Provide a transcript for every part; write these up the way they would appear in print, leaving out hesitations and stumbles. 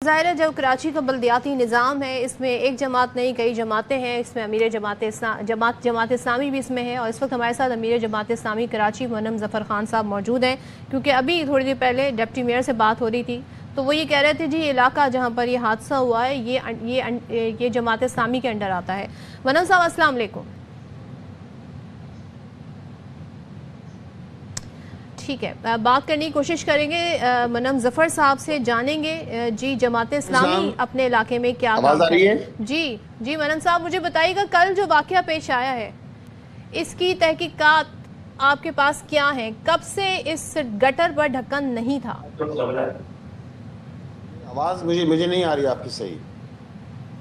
ظاہر ہے جو کراچی کا بلدیاتی نظام ہے اس میں ایک جماعت نہیں کئی جماعتیں ہیں، اس میں امیر جماعت اسلامی بھی اس میں ہے، اور اس وقت ہمارے ساتھ امیر جماعت اسلامی کراچی منم ظفر خان صاحب موجود ہیں، کیونکہ ابھی تھوڑی دیر پہلے ڈپٹی میئر سے بات ہو رہی تھی تو وہ یہ کہہ رہے تھے جی یہ علاقہ جہاں پر یہ حادثہ ہوا ہے یہ جماعت اسلامی کے انڈر آتا ہے۔ منم صاحب السلام علیکم۔ ٹھیک ہے، بات کرنے کی کوشش کریں گے منم ظفر صاحب سے، جانیں گے جی جماعت اسلامی اپنے علاقے میں کیا کام کر رہی ہے۔ جی منم صاحب مجھے بتائیے گا کل جو واقعہ پیش آیا ہے اس کی تحقیقات آپ کے پاس کیا ہیں؟ کب سے اس گٹر پر ڈھکن نہیں تھا؟ آواز مجھے نہیں آ رہی آپ کی صحیح۔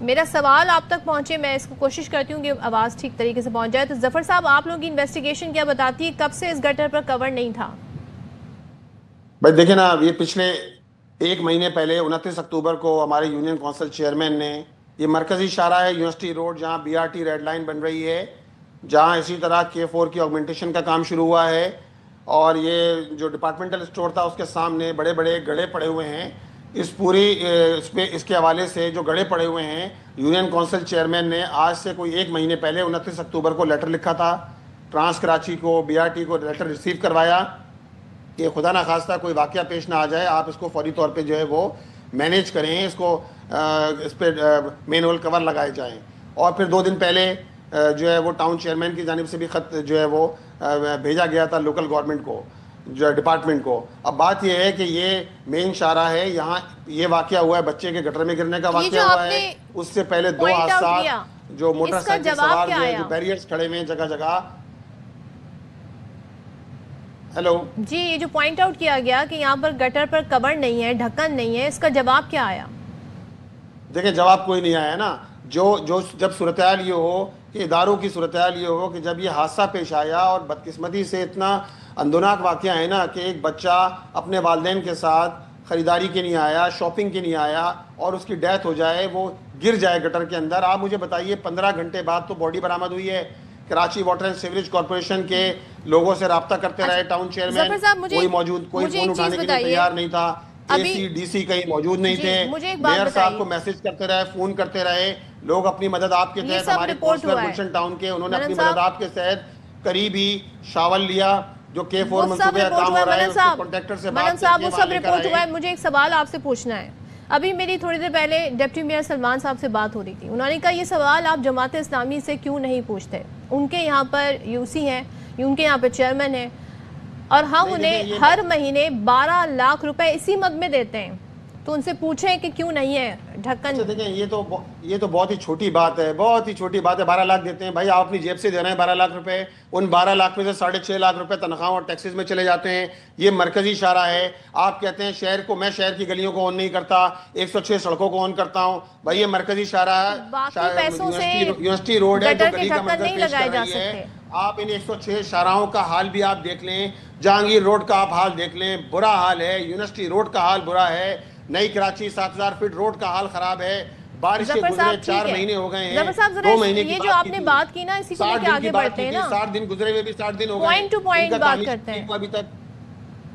میرا سوال آپ تک پہنچے، میں اس کو کوشش کرتی ہوں کہ آواز ٹھیک طریقے سے پہنچ جائے۔ تو ظفر صاحب آپ لوگوں کی انویسٹیگیشن کیا بتاتی ہے کب سے اس گٹر پر کور نہیں تھا؟ بھائی دیکھیں نا، یہ پچھلے ایک مہینے پہلے 29 اکتوبر کو ہمارے یونین کونسل چیئرمین نے یہ مرکزی شاہراہ ہے یونیورسٹی روڈ جہاں BRT ریڈ لائن بن رہی ہے، جہاں اسی طرح K4 کی آگمنٹیشن کا کام شروع ہوا ہے، اور یہ جو ڈپارٹمنٹل اسٹور تھا اس کے سامنے بڑے بڑے گڑھے پڑے ہوئے ہیں، اس کے حوالے سے جو گڑھے پڑے ہوئے ہیں یونین کونسل چیئرمین نے آج سے کوئی ایک مہینے پہلے 29 اکتوبر کو لیٹر لکھا تھا، ٹرانس کراچی کو BRT کو لیٹر ریسیو کروایا کہ خدا نخواستہ کوئی واقعہ پیش نہ آ جائے، آپ اس کو فوری طور پہ جو ہے وہ مینیج کریں، اس پہ مین ہول کور لگائے جائیں۔ اور پھر 2 دن پہلے جو ہے وہ ٹاؤن چیئرمین کی جانب سے بھی خط جو ہے وہ بھیجا گیا تھا لوکل گورنمنٹ کو، جو ڈپارٹمنٹ کو۔ اب بات یہ ہے کہ یہ مین شاہراہ ہے، یہاں یہ واقعہ ہوا ہے بچے کے گٹر میں گرنے کا واقعہ ہوا ہے، اس سے پہلے 2 حادثات جو موٹر سائیکل سوار جو بیریئرز کھڑے ہوئے ہیں جگہ جگہ۔ ہیلو جی، یہ جو پوائنٹ آؤٹ کیا گیا کہ یہاں پر گٹر پر کور نہیں ہے، ڈھکن نہیں ہے، اس کا جواب کیا آیا؟ دیکھیں جواب کوئی نہیں آیا نا۔ جب صورتحال یہ ہو کہ اداروں کی صورتحال یہ ہو کہ جب یہ حادثہ پیش آیا، اور بدقسمتی سے اتنا اندوناک واقعہ ہے نا کہ ایک بچہ اپنے والدین کے ساتھ خریداری کے نہیں آیا، شاپنگ کے نہیں آیا، اور اس کی ڈیتھ ہو جائے، وہ گر جائے گٹر کے اندر۔ آپ مجھے بتائیے 15 گھنٹے بعد تو باڈی برآمد ہوئی ہے۔ Karachi water and sewerage corporation کے لوگوں سے رابطہ کرتے رہے ٹاؤن چیئرمین، کوئی فون اٹھانے کے لیے تیار نہیں تھا، DC کہیں موجود نہیں تھے، میئر صاحب کو میسج کرتے رہے، فون کرتے رہے، لوگ اپنی مدد آپ کے تحت، ہمارے کونسلر گلشن ٹاؤن کے، انہوں نے اپنی مدد آپ کے تحت قریب ہی شاول لیا، جو K4 منصوبے کا کام ہو رہا ہے، اس کے کانٹریکٹر سے بات صاحب وہ سب رپورٹ ہوا ہے۔ مجھے ایک سوال آپ سے پوچھنا ہے، ابھی میری تھوڑی دیر پہلے ڈپٹی میئر سلمان صاحب سے بات ہو رہی تھی، انہوں نے کہا یہ سوال آپ جماعت اسلامی سے کیوں نہیں پوچھتے، ان کے یہاں پر UC ہیں، ان کے یہاں پر چیئرمین ہیں، اور ہم انہیں ہر مہینے 12 لاکھ روپے اسی مد میں دیتے ہیں، تو ان سے پوچھیں کہ کیوں نہیں ہے ڈھکن۔ دیکھیں یہ تو بہت ہی چھوٹی بات ہے، بہت ہی چھوٹی بات ہے، 12 لاکھ دیتے ہیں بھائی، آپ اپنی جیب سے دے رہے ہیں 12 لاکھ روپے، ان 12 لاکھ میں سے 6.5 لاکھ روپے تنخواہ اور ٹیکسز میں چلے جاتے ہیں۔ یہ مرکزی شاہراہ ہے، آپ کہتے ہیں میں شہر کی گلیوں کو آن نہیں کرتا، 106 سڑکوں کو آن کرتا ہوں، بھائی یہ مرکزی شاہراہ یونیورسٹی روڈ ہے جو گلی کا منظر پیش کر رہی ہے۔ آپ ان 106 شاہراہوں کا حال بھی آپ دیکھ لیں، جہانگیر روڈ کا آپ حال دیکھ لیں، برا حال ہے، یونیورسٹی روڈ کا حال برا ہے، نئی کراچی 7000 فٹ روڈ کا حال خراب ہے، بارش کے گزرے 4 مہینے ہو گئے ہیں، 2 مہینے کی یہ جو آپ نے بات کی نا اسی کو لے کے آگے بڑھتے ہیں نا، 60 دن گزرے ہوئے بھی 60 دن ہو گئے، پوائنٹ ٹو پوائنٹ بات کرتے ہیں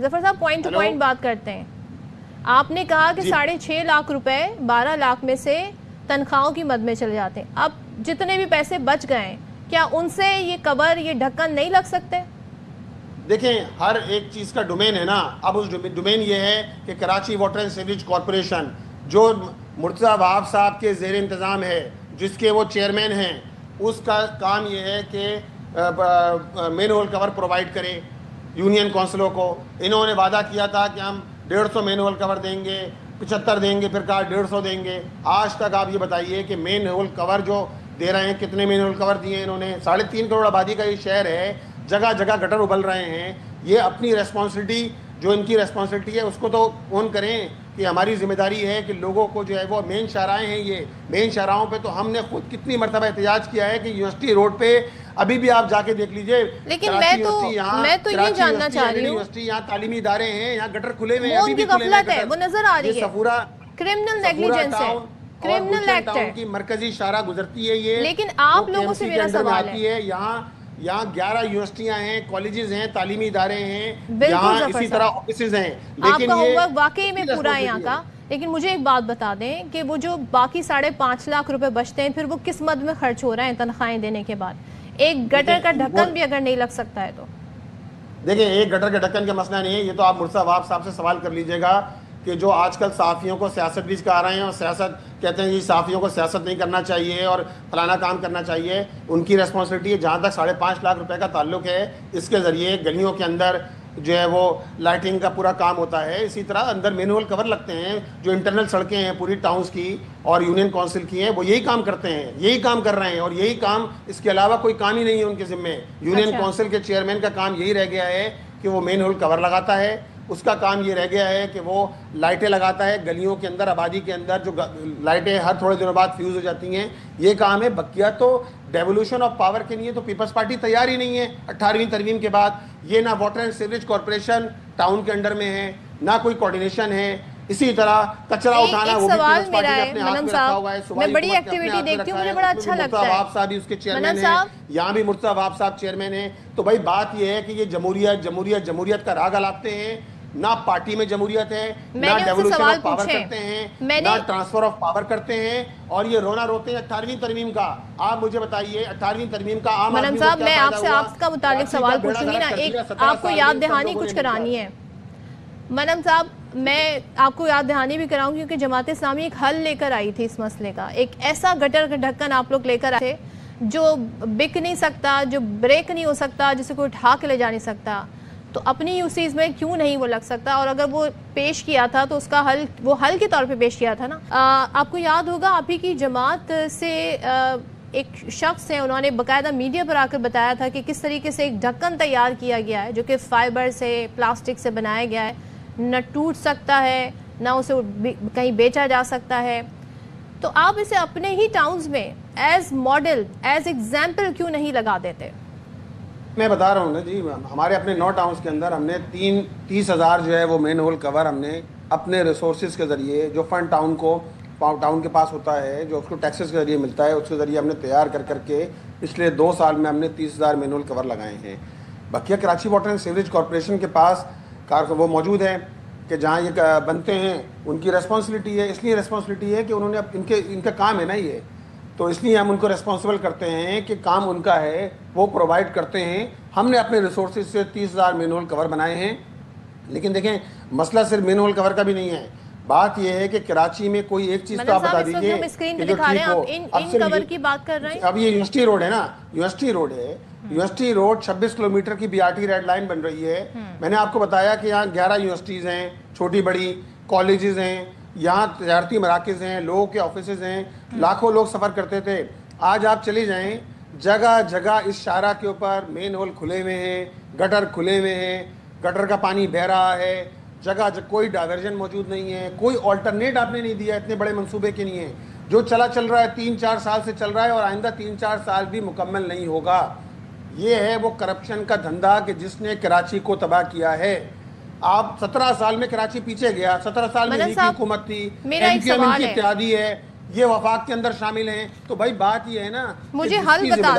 ظفر صاحب، پوائنٹ ٹو پوائنٹ بات کرتے ہیں۔ آپ نے کہا کہ 6.5 لاکھ روپے 12 لاکھ میں سے تنخواہوں کی مد میں چلے جاتے ہیں، اب جتنے بھی پیسے بچ گئے کیا ان سے یہ کور یہ ڈھکن نہیں لگ سکتے؟ دیکھیں ہر ایک چیز کا ڈومین ہے نا، اب اس ڈومین یہ ہے کہ Karachi water and sewerage corporation جو مرتضی وہاب صاحب کے زیر انتظام ہے، جس کے وہ چیئرمین ہیں، اس کا کام یہ ہے کہ مین ہول کور پرووائڈ کرے یونین کونسلوں کو۔ انہوں نے وعدہ کیا تھا کہ ہم 150 مین ہول کور دیں گے، 75 دیں گے، پھر کہا 150 دیں گے۔ آج تک آپ یہ بتائیے کہ مین ہول کور جو دے رہے ہیں، کتنے مین ہول کور دیے انہوں نے؟ 3.5 کروڑ آبادی کا یہ شہر ہے، جگہ جگہ گٹر ابل رہے ہیں۔ یہ اپنی ریسپانسبلٹی جو ان کی ریسپانسبلٹی ہے اس کو تو اون کریں کہ ہماری ذمہ داری ہے کہ لوگوں کو جو ہے وہ مین شاہراہ ہیں، یہ مین شاہراہوں پہ تو ہم نے خود کتنی مرتبہ احتجاج کیا ہے کہ یونیورسٹی روڈ پہ ابھی بھی آپ جا کے دیکھ لیجئے، لیکن میں تو یہ جاننا چاہ رہی ہوں، یونیورسٹی یہاں تعلیمی ادارے ہیں، یہاں گٹر کھلے ہوئے ہیں، ابھی بھی کھلے ہوئے ہیں، وہ نظر آ رہی ہے، کرمنل نیگلیجنس ہے، کرمنل ایکٹ ہے، کی مرکزی شاہراہ گزرتی ہے یہ، لیکن آپ لوگوں سے میرا سوال ہے، یہاں 11 یونیورسٹیاں ہیں، کالجز ہیں، تعلیمی ادارے ہیں، یہاں اسی طرح آفیسز ہیں، لیکن آپ کا ہوم ورک واقعی میں پورا ہے یہاں کا، لیکن مجھے ایک بات بتا دیں کہ وہ جو باقی 5.5 لاکھ روپے بچتے ہیں پھر وہ کس مد میں خرچ ہو رہے ہیں تنخواہیں دینے کے بعد؟ ایک گٹر کا ڈھکن بھی اگر نہیں لگ سکتا ہے تو دیکھیں ایک گٹر کے ڈھکن کا مسئلہ نہیں ہے، یہ تو آپ مرتضیٰ وہاب صاحب سے سوال کر لیجئے گا کہ جو آج کل صحافیوں کو سیاست بھی کہا رہے ہیں اور سیاست کہتے ہیں جی صحافیوں کو سیاست نہیں کرنا چاہیے اور فلانا کام کرنا چاہیے، ان کی ریسپانسبلٹی ہے۔ جہاں تک 5.5 لاکھ روپے کا تعلق ہے، اس کے ذریعے گلیوں کے اندر جو ہے وہ لائٹنگ کا پورا کام ہوتا ہے، اسی طرح اندر مین ہول کور لگتے ہیں، جو انٹرنل سڑکیں ہیں پوری ٹاؤنز کی اور یونین کونسل کی ہیں، وہ یہی کام کرتے ہیں، یہی کام کر رہے ہیں، اور یہی کام، اس کے علاوہ کوئی کام ہی نہیں ہے ان کے ذمے۔ یونین کونسل کے چیئرمین کا کام یہی رہ گیا ہے کہ وہ مین ہول کور لگاتا ہے، اس کا کام یہ رہ گیا ہے کہ وہ لائٹیں لگاتا ہے گلیوں کے اندر، آبادی کے اندر جو لائٹیں ہر تھوڑے دنوں بعد فیوز ہو جاتی ہیں، یہ کام ہے۔ بقیہ تو ڈیولوشن آف پاور کے لیے تو پیپلز پارٹی تیار ہی نہیں ہے 18ویں ترمیم کے بعد۔ یہ نہ water and sewerage corporation town کے انڈر میں ہے، نہ کوئی کوارڈینیشن ہے۔ اسی طرح کچرا اٹھانا، وہ بھی پیپلز پارٹی نے اپنے ہاتھ میں رکھا ہوا ہے، میں بڑی ایکٹیویٹی دیکھتی ہوں، مجھے بڑا اچھا لگتا ہے۔ مرتضیٰ وہاب صاحب بھی اس کے چیئرمین ہیں، یہاں بھی مرتضیٰ وہاب صاحب چیئرمین ہیں۔ تو بھائی بات یہ ہے کہ یہ جمہوریت جمہوریت جمہوریت کا راگ الاپتے ہیں، نہ پارٹی میں جمہوریت ہے، نہ ڈیولوشن آف پاور کرتے ہیں، نہ ٹرانسفر آف پاور کرتے ہیں، اور یہ رونا روتے ہیں 18ویں ترمیم کا۔ آپ مجھے بتائیے 18ویں ترمیم کا عام آدمی کو کیا فائدہ ہوا؟ میں آپ سے آپ کا متعلق سوال پوچھوں گی نا، ایک آپ کو یاد دہانی کچھ کرانی ہے منم صاحب، میں آپ کو یاد دہانی بھی کراؤں کیونکہ جماعت اسلامی ایک حل لے کر آئی تھی اس مسئلے کا، ایک ایسا گٹر کا ڈھکن آپ لوگ لے کر آئے تھے جو بک نہیں سکتا، جو بریک نہیں ہو سکتا، جسے کوئی اٹھا کے لے جا نہیں سکتا، تو اپنی یوسیز میں کیوں نہیں وہ لگ سکتا؟ اور اگر وہ پیش کیا تھا تو اس کا حل، وہ حل کے طور پہ پیش کیا تھا نا۔ آپ کو یاد ہوگا آپ ہی کی جماعت سے ایک شخص ہے، انہوں نے باقاعدہ میڈیا پر آ کر بتایا تھا کہ کس طریقے سے ایک ڈھکن تیار کیا گیا ہے جو کہ فائبر سے، پلاسٹک سے بنایا گیا ہے، نہ ٹوٹ سکتا ہے، نہ اسے کہیں بیچا جا سکتا ہے۔ تو آپ اسے اپنے ہی ٹاؤنز میں ایز ماڈل، ایز ایگزامپل کیوں نہیں لگا دیتے؟ میں بتا رہا ہوں نا جی، ہمارے اپنے 9 ٹاؤنز کے اندر ہم نے 30,000 جو ہے وہ مین ہول کور ہم نے اپنے ریسورسز کے ذریعے، جو فنڈ ٹاؤن کے پاس ہوتا ہے، جو اس کو ٹیکسز کے ذریعے ملتا ہے، اس کے ذریعے ہم نے تیار کر کے پچھلے 2 سال میں ہم نے 30,000 مین ہول کور لگائے ہیں۔ بقیہ Karachi water and sewerage corporation کے پاس وہ موجود ہے کہ جہاں یہ بنتے ہیں ان کی ریسپانسبلٹی ہے، اس لیے ریسپانسبلٹی ہے کہ انہوں نے ان کا کام ہے نا یہ، تو اس لیے ہم ان کو ریسپانسبل کرتے ہیں کہ کام ان کا ہے، وہ پرووائڈ کرتے ہیں۔ ہم نے اپنے ریسورسز سے 30,000 مین ہول کور بنائے ہیں۔ لیکن دیکھیں مسئلہ صرف مین ہول کور کا بھی نہیں ہے، بات یہ ہے کہ کراچی میں کوئی ایک چیز تو آپ بتا دیجیے کہ جو ٹھیک ہو۔ اب یہ یونیورسٹی روڈ ہے نا، یونیورسٹی روڈ ہے، یونیورسٹی روڈ 26 کلومیٹر کی BRT ریڈ لائن بن رہی ہے۔ میں نے آپ کو بتایا کہ یہاں 11 یونیورسٹیز ہیں، چھوٹی بڑی کالجز ہیں، یہاں تجارتی مراکز ہیں، لوگوں کے آفیسز ہیں، لاکھوں لوگ سفر کرتے تھے۔ آج آپ چلے جائیں، جگہ جگہ اس شارع کے اوپر مین ہول کھلے ہوئے ہیں، گٹر کھلے ہوئے ہیں، گٹر کا پانی بہہ رہا ہے، جگہ کوئی ڈائیورژن موجود نہیں ہے، کوئی آلٹرنیٹ آپ نے نہیں دیا اتنے بڑے منصوبے کے لیے۔ جو چل رہا ہے 3-4 سال سے چل رہا ہے اور آئندہ 3-4 سال بھی مکمل نہیں ہوگا۔ یہ ہے وہ کرپشن کا دھندا کہ جس نے کراچی کو تباہ کیا ہے۔ آپ 17 سال میں کراچی پیچھے گیا، 17 سال میں لیگ کی حکومت تھی، MQM ان کی اتحادی ہے، یہ وفاق کے اندر شامل ہیں۔ تو بھائی بات یہ ہے نا، مجھے حل بتا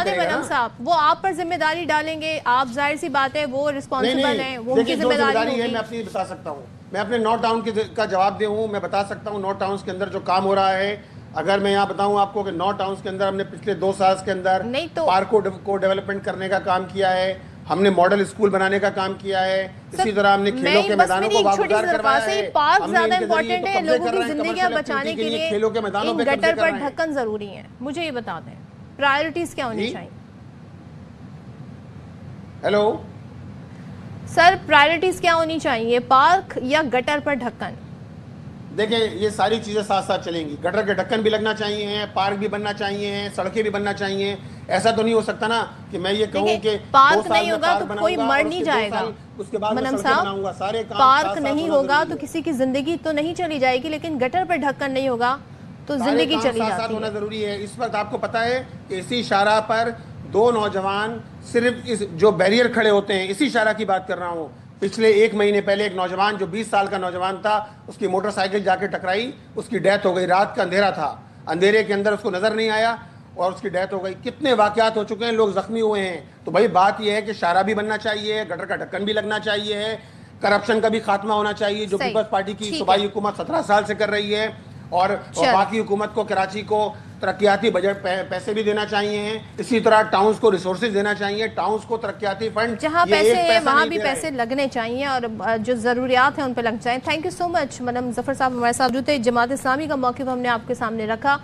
دیں منم صاحب، وہ آپ پر ذمہ داری ڈالیں گے، آپ ظاہر سی بات ہے وہ رسپانسبل ہیں، وہ ان کی ذمہ داری ہے۔ میں اپنی بتا سکتا ہوں، میں اپنے 9 ٹاؤن کا جواب دے ہوں، میں بتا سکتا ہوں 9 ٹاؤنز کے اندر جو کام ہو رہا ہے۔ اگر میں یہاں بتاؤں آپ کو کہ 9 ٹاؤنز کے اندر ہم نے پچھلے 2 سال کے اندر پارک کو ڈیولپمنٹ کرنے کا کام کیا ہے، ہم نے ماڈل اسکول بنانے کا کام کیا ہے، اسی طرح ہم نے کھیلوں کے میدانوں کو واگزار کروایا ہے۔ پارک زیادہ امپورٹنٹ ہے، لوگوں کی زندگیاں بچانے کے لیے کھیلوں کے میدانوں ان گٹر پر ڈھکن ضروری ہیں۔ مجھے یہ بتا دیں پرائیورٹیز کیا ہونی چاہیے؟ ہیلو سر، پرائیورٹیز کیا ہونی چاہیے، پارک یا گٹر پر ڈھکن؟ دیکھیں یہ ساری چیزیں ساتھ ساتھ چلیں گی، گٹر کے ڈھکن بھی لگنا چاہیے، پارک بھی بننا چاہیے، سڑکیں بھی بننا چاہیے۔ ایسا تو نہیں ہو سکتا نا کہ میں یہ کہوں کہ پارک نہیں ہوگا تو کوئی مر نہیں جائے گا منم صاحب، پارک نہیں ہوگا تو کسی کی زندگی تو نہیں چلی جائے گی، لیکن گٹر پر ڈھکن نہیں ہوگا تو زندگی چلی جاتی ہے۔ ہونا ضروری ہے۔ اس وقت آپ کو پتا ہے کہ اسی شارع پر 2 نوجوان صرف جو بیریئر کھڑے ہوتے ہیں، اسی شارع کی بات کر رہا ہوں، پچھلے 1 مہینے پہلے ایک نوجوان جو 20 سال کا نوجوان تھا، اس کی موٹر سائیکل جا کے ٹکرائی، اس کی ڈیتھ ہو گئی۔ رات کا اندھیرا تھا، اندھیرے کے اندر اس کو نظر نہیں آیا اور اس کی ڈیتھ ہو گئی۔ کتنے واقعات ہو چکے ہیں، لوگ زخمی ہوئے ہیں۔ تو بھائی بات یہ ہے کہ شارع بھی بننا چاہیے، گٹر کا ڈھکن بھی لگنا چاہیے، کرپشن کا بھی خاتمہ ہونا چاہیے جو پیپلز پارٹی کی صوبائی حکومت 17 سال سے کر رہی ہے، اور وفاقی حکومت کو کراچی کو ترقیاتی بجٹ پیسے بھی دینا چاہیے ہیں، اسی طرح ٹاؤنز کو ریسورسز دینا چاہیے، ٹاؤنز کو ترقیاتی فنڈ جہاں پیسے ہیں وہاں بھی پیسے لگنے چاہیے اور جو ضروریات ہیں ان پہ لگ جائیں۔ تھینک یو سو مچ مدام ظفر صاحب ہمارے ساتھ جو تھے، جماعت اسلامی کا موقف ہم نے آپ کے سامنے رکھا۔